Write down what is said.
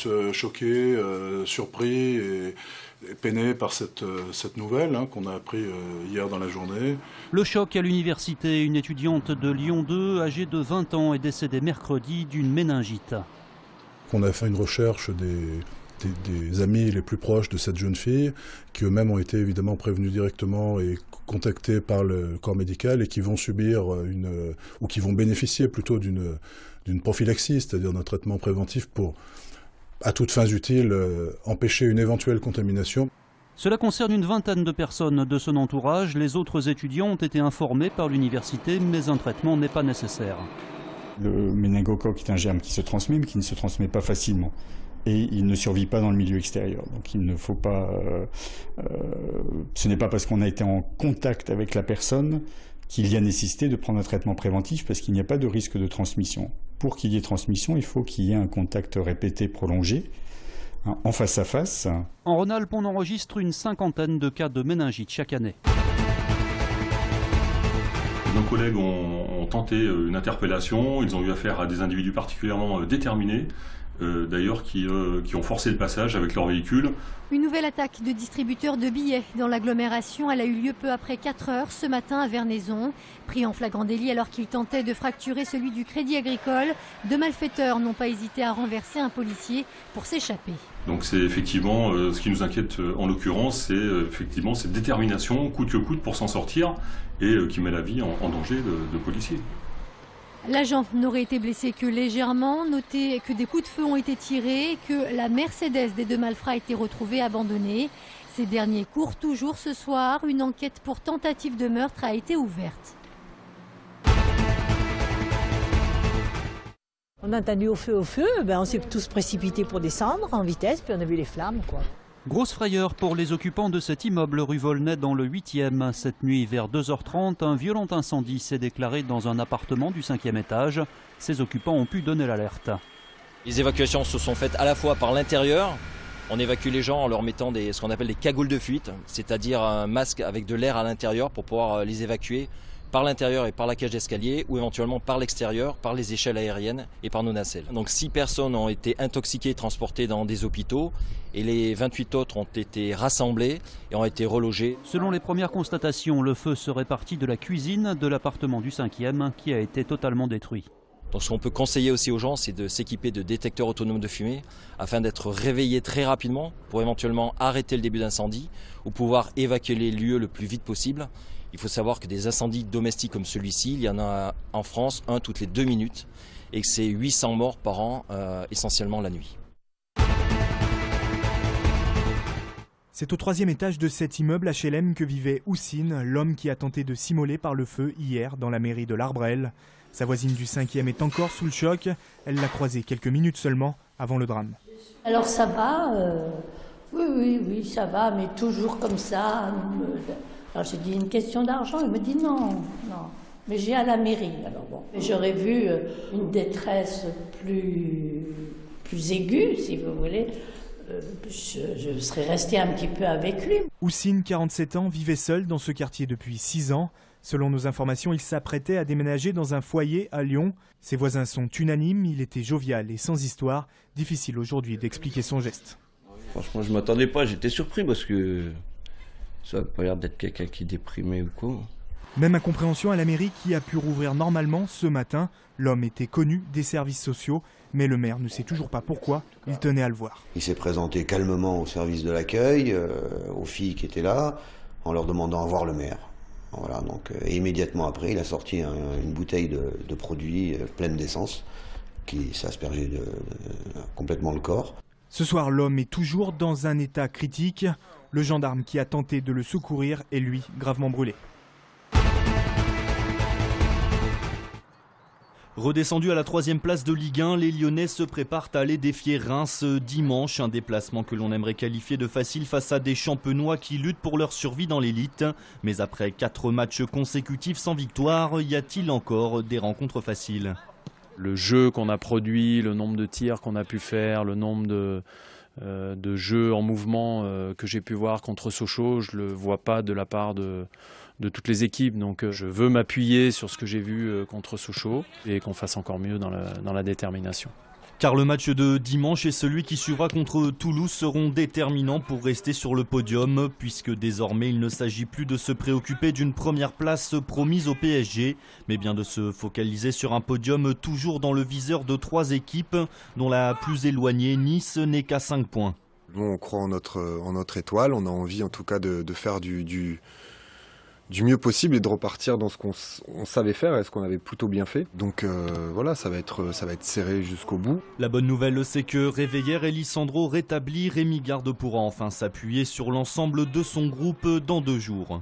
tous choqués, surpris et peinés par cette nouvelle qu'on a appris hier dans la journée. Le choc à l'université, une étudiante de Lyon 2, âgée de 20 ans, est décédée mercredi d'une méningite. On a fait une recherche des amis les plus proches de cette jeune fille, qui eux-mêmes ont été évidemment prévenus directement et contactés par le corps médical et qui vont subir ou qui vont bénéficier plutôt d'une prophylaxie, c'est-à-dire d'un traitement préventif pour, à toutes fins utiles, empêcher une éventuelle contamination. Cela concerne une vingtaine de personnes de son entourage. Les autres étudiants ont été informés par l'université, mais un traitement n'est pas nécessaire. Le méningocoque est un germe qui se transmet, mais qui ne se transmet pas facilement. Et il ne survit pas dans le milieu extérieur. Donc il ne faut pas... ce n'est pas parce qu'on a été en contact avec la personne qu'il y a nécessité de prendre un traitement préventif, parce qu'il n'y a pas de risque de transmission. Pour qu'il y ait transmission, il faut qu'il y ait un contact répété, prolongé, en face à face. En Rhône-Alpes, on enregistre une cinquantaine de cas de méningite chaque année. Nos collègues ont tenté une interpellation, ils ont eu affaire à des individus particulièrement déterminés, d'ailleurs qui ont forcé le passage avec leur véhicule. Une nouvelle attaque de distributeurs de billets dans l'agglomération. Elle a eu lieu peu après 4 heures ce matin à Vernaison. Pris en flagrant délit alors qu'ils tentaient de fracturer celui du Crédit Agricole, deux malfaiteurs n'ont pas hésité à renverser un policier pour s'échapper. Donc c'est effectivement ce qui nous inquiète en l'occurrence, c'est effectivement cette détermination coûte que coûte pour s'en sortir et qui met la vie en danger de policiers. L'agent n'aurait été blessé que légèrement. Notez que des coups de feu ont été tirés, que la Mercedes des deux malfrats a été retrouvée abandonnée. Ces derniers courent toujours ce soir. Une enquête pour tentative de meurtre a été ouverte. On a entendu au feu, on s'est tous précipités pour descendre en vitesse, puis on a vu les flammes, quoi. Grosse frayeur pour les occupants de cet immeuble rue Volnay dans le 8e. Cette nuit, vers 2h30, un violent incendie s'est déclaré dans un appartement du 5e étage. Ses occupants ont pu donner l'alerte. Les évacuations se sont faites à la fois par l'intérieur. On évacue les gens en leur mettant ce qu'on appelle des cagoules de fuite, c'est-à-dire un masque avec de l'air à l'intérieur pour pouvoir les évacuer par l'intérieur et par la cage d'escalier, ou éventuellement par l'extérieur, par les échelles aériennes et par nos nacelles. Donc 6 personnes ont été intoxiquées et transportées dans des hôpitaux, et les 28 autres ont été rassemblées et ont été relogées. Selon les premières constatations, le feu serait parti de la cuisine de l'appartement du 5e qui a été totalement détruit. Donc ce qu'on peut conseiller aussi aux gens, c'est de s'équiper de détecteurs autonomes de fumée afin d'être réveillés très rapidement pour éventuellement arrêter le début d'incendie ou pouvoir évacuer les lieux le plus vite possible. Il faut savoir que des incendies domestiques comme celui-ci, il y en a en France un toutes les 2 minutes et que c'est 800 morts par an, essentiellement la nuit. C'est au 3e étage de cet immeuble HLM que vivait Houssine, l'homme qui a tenté de s'immoler par le feu hier dans la mairie de l'Arbrel. Sa voisine du 5e est encore sous le choc. Elle l'a croisé quelques minutes seulement avant le drame. Alors ça va, oui, ça va, mais toujours comme ça. Alors j'ai dit une question d'argent, il me dit non, mais j'ai à la mairie. Alors bon, j'aurais vu une détresse plus aiguë, si vous voulez, je serais restée un petit peu avec lui. Houssine, 47 ans, vivait seul dans ce quartier depuis 6 ans. Selon nos informations, il s'apprêtait à déménager dans un foyer à Lyon. Ses voisins sont unanimes, il était jovial et sans histoire. Difficile aujourd'hui d'expliquer son geste. Franchement, je ne m'attendais pas, j'étais surpris parce que ça n'a pas l'air d'être quelqu'un qui est déprimé ou quoi. Même incompréhension à la mairie qui a pu rouvrir normalement ce matin. L'homme était connu des services sociaux, mais le maire ne sait toujours pas pourquoi il tenait à le voir. Il s'est présenté calmement au service de l'accueil, aux filles qui étaient là, en leur demandant à voir le maire. Voilà, donc, et immédiatement après, il a sorti une bouteille de produits pleine d'essence qui s'aspergeait complètement le corps. Ce soir, l'homme est toujours dans un état critique. Le gendarme qui a tenté de le secourir est, lui, gravement brûlé. Redescendu à la 3e place de Ligue 1, les Lyonnais se préparent à aller défier Reims dimanche. Un déplacement que l'on aimerait qualifier de facile face à des Champenois qui luttent pour leur survie dans l'élite. Mais après 4 matchs consécutifs sans victoire, y a-t-il encore des rencontres faciles? Le jeu qu'on a produit, le nombre de tirs qu'on a pu faire, le nombre de jeux en mouvement que j'ai pu voir contre Sochaux, je ne le vois pas de la part de toutes les équipes. Donc je veux m'appuyer sur ce que j'ai vu contre Sochaux et qu'on fasse encore mieux dans la détermination. Car le match de dimanche et celui qui suivra contre Toulouse seront déterminants pour rester sur le podium, puisque désormais il ne s'agit plus de se préoccuper d'une première place promise au PSG, mais bien de se focaliser sur un podium toujours dans le viseur de 3 équipes, dont la plus éloignée, Nice, n'est qu'à 5 points. Nous, on croit en notre étoile, on a envie en tout cas de faire du mieux possible et de repartir dans ce qu'on savait faire et ce qu'on avait plutôt bien fait. Donc voilà, ça va être serré jusqu'au bout. La bonne nouvelle, c'est que Réveillère et Lisandro rétablis, Rémi Garde pourra enfin s'appuyer sur l'ensemble de son groupe dans 2 jours.